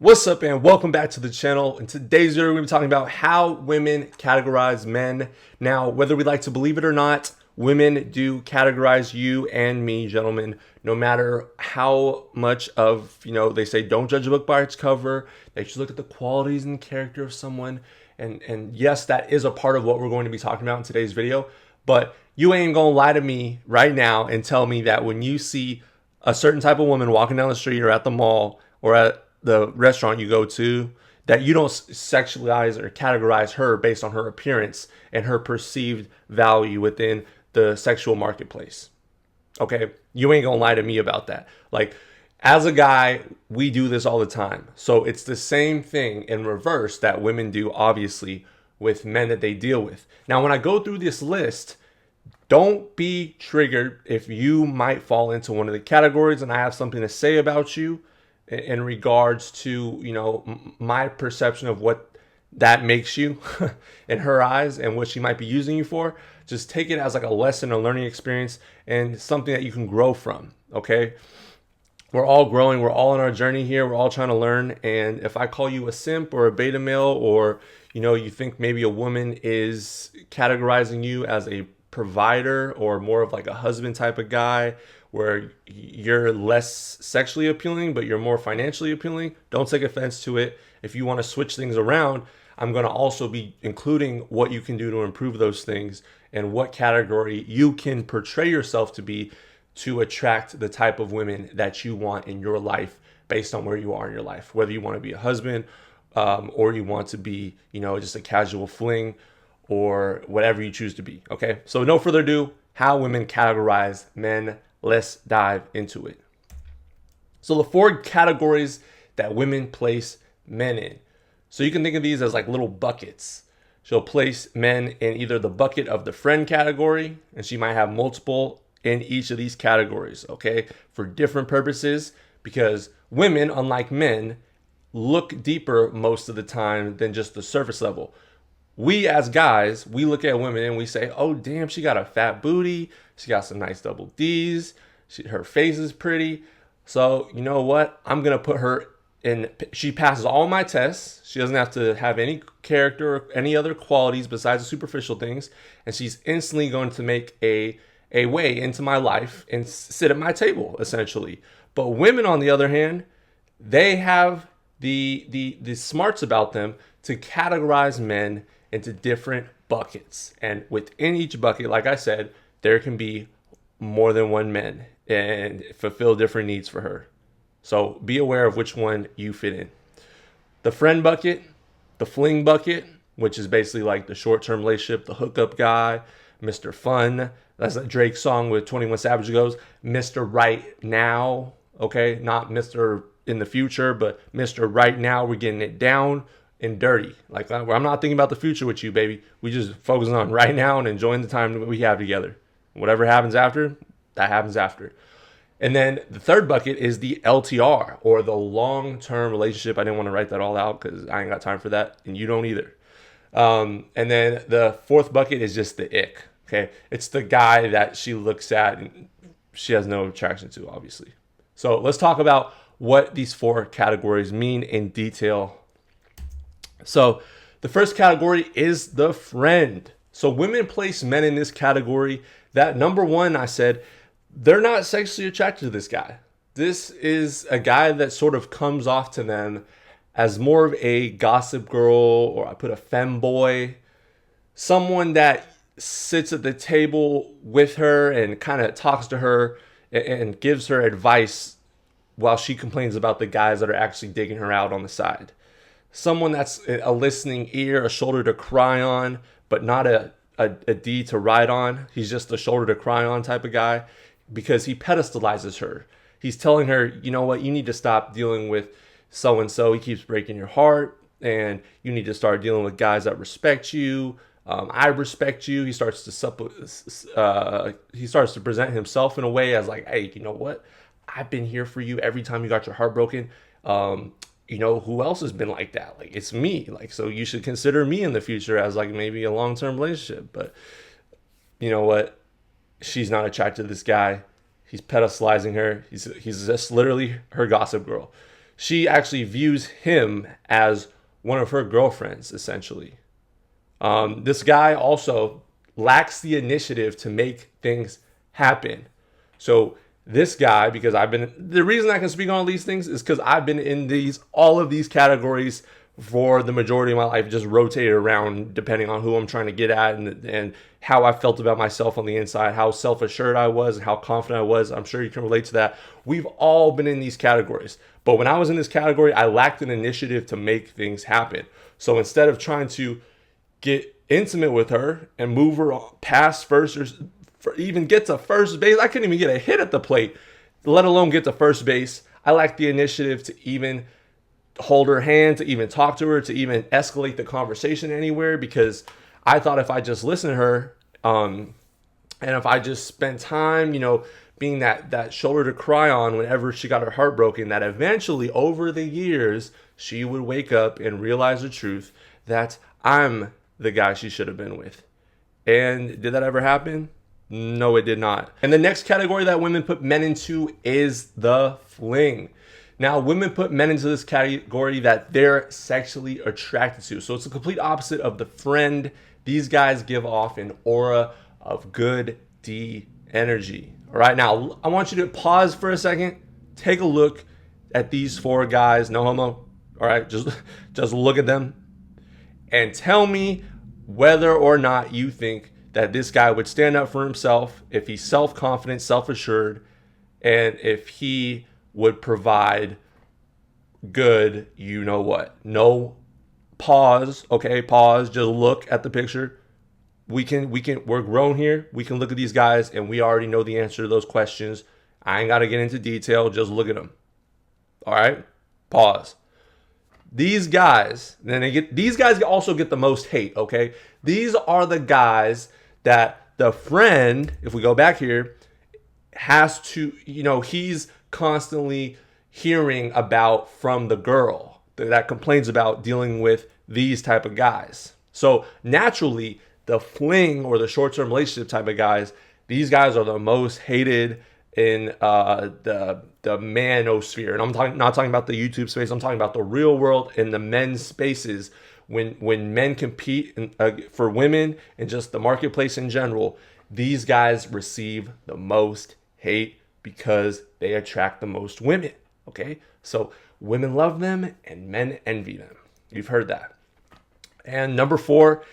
What's up and welcome back to the channel. In today's video, we're going to be talking about how women categorize men. Now, whether we like to believe it or not, women do categorize you and me, gentlemen, no matter how much of, they say don't judge a book by its cover. They should look at the qualities and character of someone. And yes, that is a part of what we're going to be talking about in today's video. But you ain't going to lie to me right now and tell me that when you see a certain type of woman walking down the street or at the mall or at the restaurant you go to, that you don't sexualize or categorize her based on her appearance and her perceived value within the sexual marketplace. Okay, you ain't gonna lie to me about that. Like, as a guy, we do this all the time. So it's the same thing in reverse that women do, obviously, with men that they deal with. Now, when I go through this list, don't be triggered if you might fall into one of the categories and I have something to say about you in regards to, my perception of what that makes you in her eyes and what she might be using you for. Just take it as like a lesson, a learning experience, and something that you can grow from, okay? We're all growing. We're all on our journey here. We're all trying to learn. And if I call you a simp or a beta male, or, you think maybe a woman is categorizing you as a provider or more of like a husband type of guy where you're less sexually appealing but you're more financially appealing, don't take offense to it. If you want to switch things around, I'm going to also be including what you can do to improve those things and what category you can portray yourself to be to attract the type of women that you want in your life based on where you are in your life, whether you want to be a husband or you want to be just a casual fling or whatever you choose to be. Okay, so no further ado, how women categorize men. Let's dive into it. So the 4 categories that women place men in. So you can think of these as like little buckets. She'll place men in either the bucket of the friend category, and she might have multiple in each of these categories, okay, for different purposes, because women, unlike men, look deeper most of the time than just the surface level. We as guys, we look at women and we say, oh, damn, she got a fat booty. She got some nice double D's. Her face is pretty. So you know what? I'm going to put her in. She passes all my tests. She doesn't have to have any character or any other qualities besides the superficial things. And she's instantly going to make a way into my life and sit at my table, essentially. But women, on the other hand, they have the smarts about them to categorize men into different buckets. And within each bucket, like I said, there can be more than one man and fulfill different needs for her. So be aware of which one you fit in. The friend bucket, the fling bucket, which is basically like the short-term relationship, the hookup guy, Mr. Fun. That's like Drake's song with 21 Savage goes, Mr. Right Now, okay? Not Mr. in the future, but Mr. Right Now, we're getting it down and dirty. Like, I'm not thinking about the future with you, baby. We just focusing on right now and enjoying the time that we have together. Whatever happens after, that happens after. And then the third bucket is the LTR, or the long-term relationship. I didn't want to write that all out because I ain't got time for that, and you don't either. And then the fourth bucket is just the ick. Okay, it's the guy that she looks at and she has no attraction to, obviously. So let's talk about what these 4 categories mean in detail. So the first category is the friend. So women place men in this category that, number one, I said, they're not sexually attracted to this guy. This is a guy that sort of comes off to them as more of a gossip girl, or I put a femboy, someone that sits at the table with her and kind of talks to her and gives her advice while she complains about the guys that are actually digging her out on the side. Someone that's a listening ear, a shoulder to cry on, but not a D to ride on. He's just a shoulder to cry on type of guy because he pedestalizes her. He's telling her, you know what, you need to stop dealing with so-and-so. He keeps breaking your heart, and you need to start dealing with guys that respect you. I respect you. He starts to present himself in a way as like, hey, you know what? I've been here for you every time you got your heart broken. Who else has been like that? Like, it's me. Like, so you should consider me in the future as like maybe a long-term relationship. But you know what? She's not attracted to this guy. He's pedestalizing her. He's just literally her gossip girl. she actually views him as one of her girlfriends, essentially. This guy also lacks the initiative to make things happen. So this guy, because the reason I can speak on all these things is because I've been in all of these categories for the majority of my life, just rotated around depending on who I'm trying to get at and how I felt about myself on the inside, how self-assured I was, and how confident I was. I'm sure you can relate to that. We've all been in these categories. But when I was in this category, I lacked an initiative to make things happen. So instead of trying to get intimate with her and move her past first or even get to first base, I couldn't even get a hit at the plate, let alone get to first base. I lacked the initiative to even hold her hand, to even talk to her, to even escalate the conversation anywhere, because I thought if I just listened to her, and if I just spent time, being that shoulder to cry on whenever she got her heart broken, that eventually over the years she would wake up and realize the truth that I'm the guy she should have been with. And did that ever happen? No, it did not. And the next category that women put men into is the fling. Now, women put men into this category that they're sexually attracted to. So it's the complete opposite of the friend. These guys give off an aura of good D energy. All right, now I want you to pause for a second. Take a look at these four guys. No homo. All right, just look at them and tell me whether or not you think that this guy would stand up for himself, if he's self-confident, self-assured, and if he would provide good, no pause. Okay, pause. Just look at the picture. We're grown here. We can look at these guys and we already know the answer to those questions. I ain't got to get into detail. Just look at them. All right, pause. These guys, these guys also get the most hate. Okay, these are the guys that the friend, if we go back here, has to, he's constantly hearing about from the girl that complains about dealing with these type of guys. So naturally, the fling or the short-term relationship type of guys, these guys are the most hated in the manosphere. And I'm not talking about the YouTube space. I'm talking about the real world in the men's spaces. When men compete for women and just the marketplace in general, these guys receive the most hate because they attract the most women. Okay, so women love them and men envy them. You've heard that. And number 4,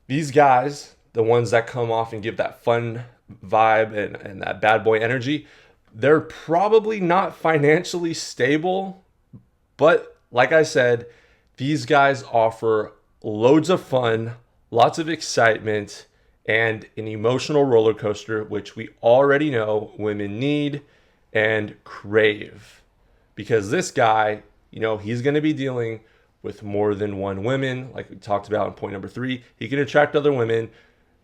these guys, the ones that come off and give that fun vibe and that bad boy energy, they're probably not financially stable, but like I said, these guys offer loads of fun, lots of excitement, and an emotional roller coaster, which we already know women need and crave. Because this guy, he's going to be dealing with more than one woman, like we talked about in point number 3. He can attract other women.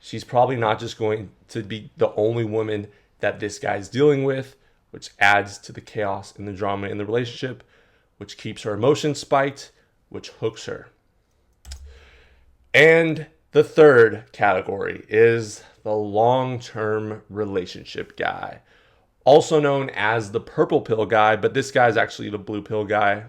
She's probably not just going to be the only woman that this guy's dealing with, which adds to the chaos and the drama in the relationship, which keeps her emotions spiked, which hooks her. And the third category is the long-term relationship guy, also known as the purple pill guy, but this guy's actually the blue pill guy.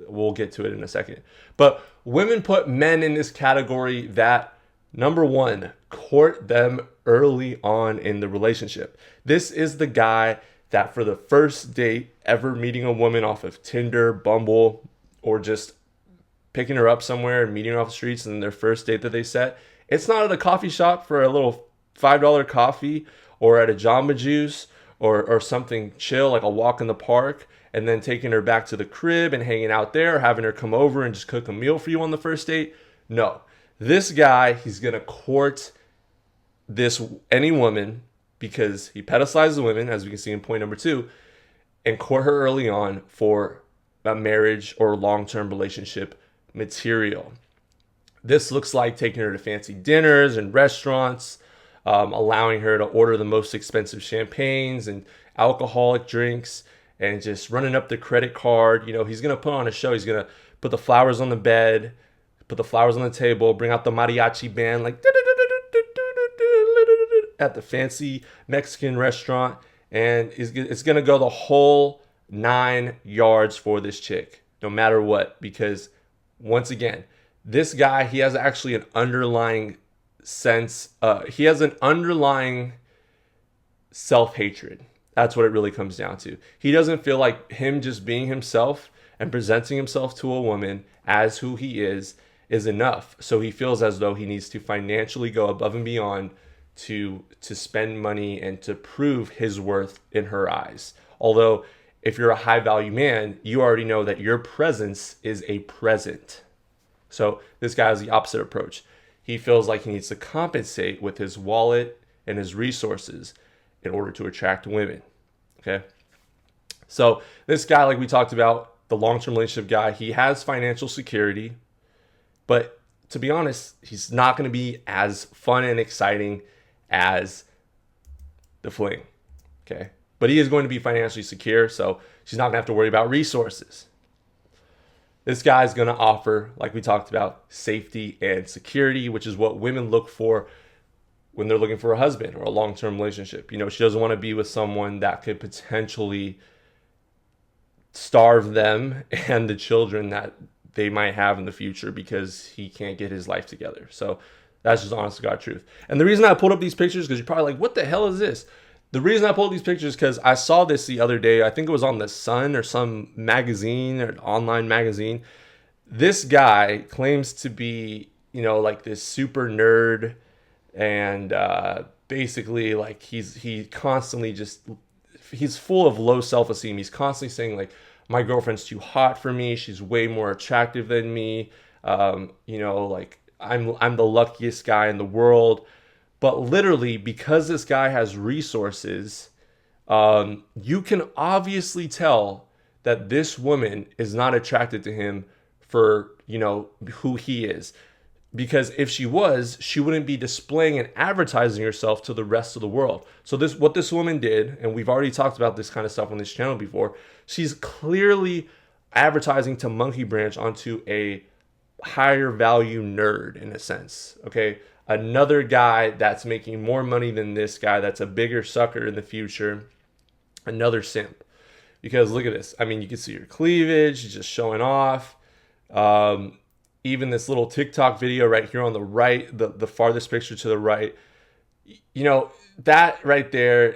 We'll get to it in a second. But women put men in this category that, number 1, court them early on in the relationship. This is the guy that for the first date, ever meeting a woman off of Tinder, Bumble, or just picking her up somewhere and meeting her off the streets, and their first date that they set, it's not at a coffee shop for a little $5 coffee or at a Jamba Juice or something chill like a walk in the park, and then taking her back to the crib and hanging out there, or having her come over and just cook a meal for you on the first date. No, this guy, he's gonna court any woman because he pedestalizes women, as we can see in point number 2, and court her early on for a marriage or long-term relationship material. This looks like taking her to fancy dinners and restaurants, allowing her to order the most expensive champagnes and alcoholic drinks, and just running up the credit card. He's going to put on a show. He's going to put the flowers on the bed, put the flowers on the table, bring out the mariachi band like at the fancy Mexican restaurant, and it's going to go the whole 9 yards for this chick, no matter what. Because once again, this guy, he has actually an underlying sense, he has an underlying self-hatred. That's what it really comes down to. He doesn't feel like him just being himself and presenting himself to a woman as who he is enough. So he feels as though he needs to financially go above and beyond to spend money and to prove his worth in her eyes. Although if you're a high value man, you already know that your presence is a present. So this guy has the opposite approach. He feels like he needs to compensate with his wallet and his resources in order to attract women. Okay. So this guy, like we talked about, the long-term relationship guy, he has financial security, but to be honest, he's not going to be as fun and exciting as the fling. Okay. But he is going to be financially secure, so she's not going to have to worry about resources. This guy is going to offer, like we talked about, safety and security, which is what women look for when they're looking for a husband or a long-term relationship. You know, she doesn't want to be with someone that could potentially starve them and the children that they might have in the future because he can't get his life together. So that's just honest to God truth. And the reason I pulled up these pictures, because you're probably like, what the hell is this? The reason I pulled up these pictures because I saw this the other day. I think it was on The Sun or some magazine or online magazine. This guy claims to be, you know, like this super nerd, and basically like he constantly just, he's full of low self-esteem. He's constantly saying like, my girlfriend's too hot for me. She's way more attractive than me. You know, like I'm the luckiest guy in the world. But literally, because this guy has resources, you can obviously tell that this woman is not attracted to him for, you know, who he is. Because if she was, she wouldn't be displaying and advertising herself to the rest of the world. So what this woman did, and we've already talked about this kind of stuff on this channel before, she's clearly advertising to monkey branch onto a higher value nerd in a sense. Okay. Another guy that's making more money than this guy, that's a bigger sucker in the future. Another simp. Because look at this. I mean, you can see her cleavage. She's just showing off. Even this little TikTok video right here on the right, the farthest picture to the right, you know, that right there,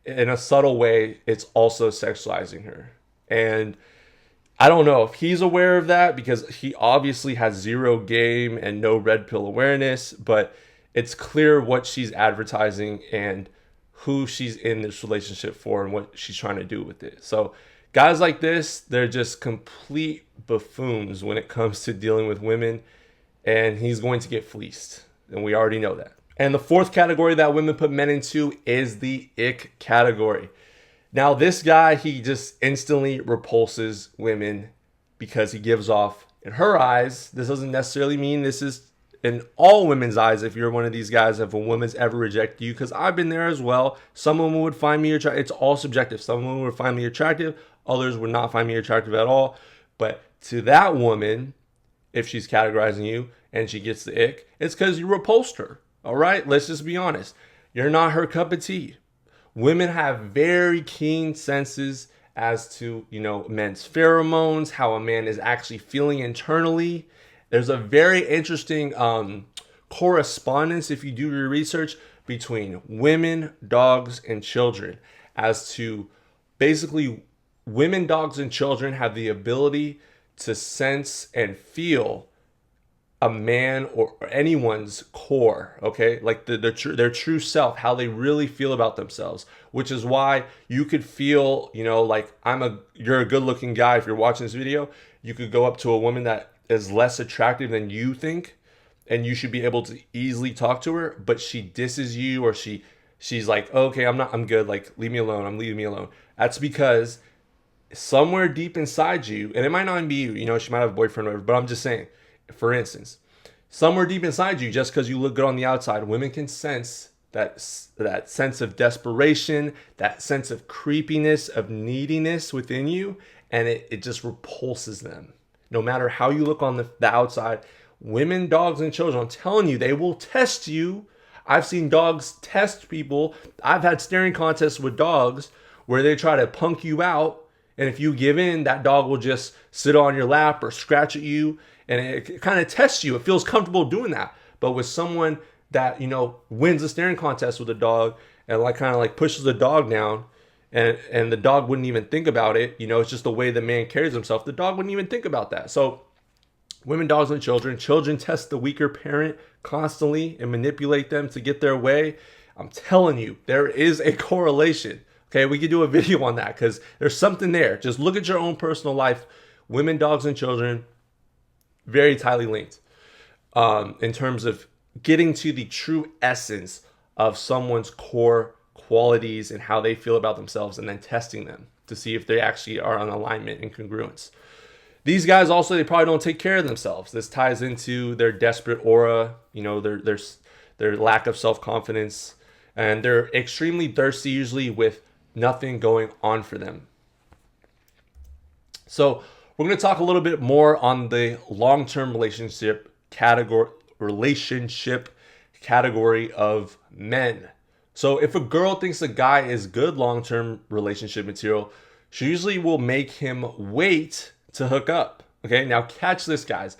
in a subtle way, it's also sexualizing her. And I don't know if he's aware of that because he obviously has zero game and no red pill awareness, but it's clear what she's advertising and who she's in this relationship for and what she's trying to do with it. So guys like this, they're just complete buffoons when it comes to dealing with women, and he's going to get fleeced. And we already know that. And the fourth category that women put men into is the ick category. Now, this guy, he just instantly repulses women because he gives off, in her eyes, this doesn't necessarily mean this is in all women's eyes if you're one of these guys, if a woman's ever rejected you, because I've been there as well. Some women would find me attractive. It's all subjective. Some women would find me attractive. Others would not find me attractive at all. But to that woman, if she's categorizing you and she gets the ick, it's because you repulsed her. All right? Let's just be honest. You're not her cup of tea. Women have very keen senses as to, you know, men's pheromones, how a man is actually feeling internally. There's a very interesting correspondence, if you do your research, between women, dogs, and children as to basically women, dogs, and children have the ability to sense and feel a man or anyone's core, okay? Like their true self, how they really feel about themselves, which is why you could feel, you know, like you're a good looking guy. If you're watching this video, you could go up to a woman that is less attractive than you think, and you should be able to easily talk to her, but she disses you, or she's like, okay, I'm good. Like, leave me alone. I'm leaving me alone. That's because somewhere deep inside you, and it might not be you, you know, she might have a boyfriend or whatever, but I'm just saying, for instance, somewhere deep inside you, just because you look good on the outside, women can sense that sense of desperation, that sense of creepiness, of neediness within you, and it just repulses them. No matter how you look on the outside, women, dogs, and children, I'm telling you, they will test you. I've seen dogs test people. I've had staring contests with dogs where they try to punk you out, And if you give in, that dog will just sit on your lap or scratch at you, and it kind of tests you. It feels comfortable doing that. But with someone that, you know, wins a staring contest with a dog and like kind of like pushes the dog down, and the dog wouldn't even think about it, you know, it's just the way the man carries himself. The dog wouldn't even think about that. So women, dogs, and children test the weaker parent constantly and manipulate them to get their way. I'm telling you, there is a correlation. Okay, we could do a video on that because there's something there. Just look at your own personal life. Women, dogs, and children, very tightly linked in terms of getting to the true essence of someone's core qualities and how they feel about themselves, and then testing them to see if they actually are on alignment and congruence. These guys also, they probably don't take care of themselves. This ties into their desperate aura, you know, their lack of self-confidence, and they're extremely thirsty usually with nothing going on for them. So we're going to talk a little bit more on the long-term relationship category of men. So if a girl thinks a guy is good long-term relationship material, she usually will make him wait to hook up. Okay, now catch this, guys.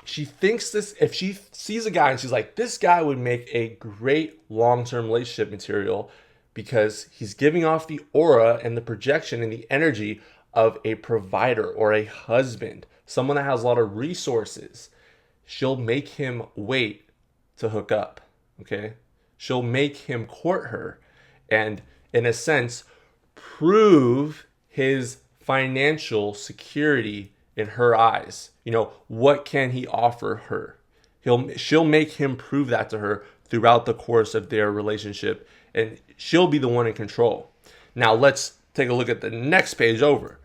She thinks this, if she sees a guy and she's like, this guy would make a great long-term relationship material because he's giving off the aura and the projection and the energy of a provider or a husband, someone that has a lot of resources, she'll make him wait to hook up. Okay, she'll make him court her and, in a sense, prove his financial security in her eyes. You know, what can he offer her? She'll make him prove that to her throughout the course of their relationship, and she'll be the one in control. Now let's take a look at the next page over.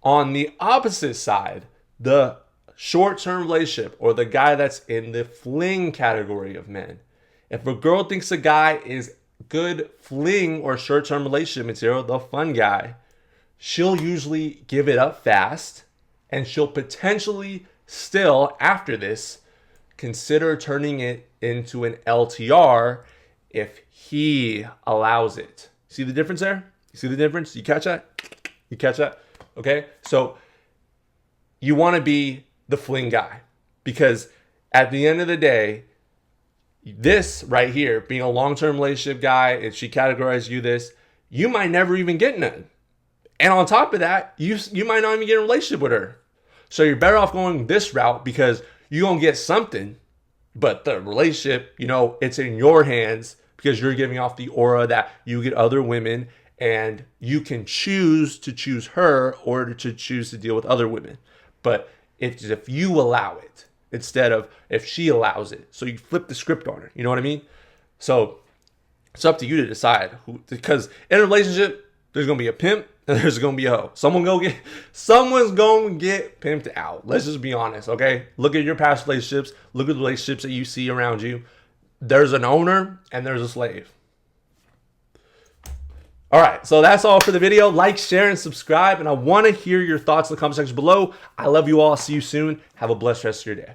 On the opposite side, the short-term relationship, or the guy that's in the fling category of men. If a girl thinks a guy is good fling or short-term relationship material, the fun guy, she'll usually give it up fast, and she'll potentially still, after this, consider turning it into an LTR if he allows it. See the difference there? You see the difference? You catch that? You catch that? Okay? So you want to be the fling guy, because at the end of the day, this right here, being a long-term relationship guy, if she categorizes you this, you might never even get none. And on top of that, you might not even get a relationship with her. So you're better off going this route because you're going to get something, but the relationship, you know, it's in your hands because you're giving off the aura that you get other women, and you can choose to choose her or to choose to deal with other women. But if you allow it instead of if she allows it. So you flip the script on her. You know what I mean? So it's up to you to decide because in a relationship, there's going to be a pimp and there's going to be a hoe. Someone's going to get pimped out. Let's just be honest, okay? Look at your past relationships. Look at the relationships that you see around you. There's an owner and there's a slave. All right, so that's all for the video. Like, share, and subscribe. And I want to hear your thoughts in the comment section below. I love you all. See you soon. Have a blessed rest of your day.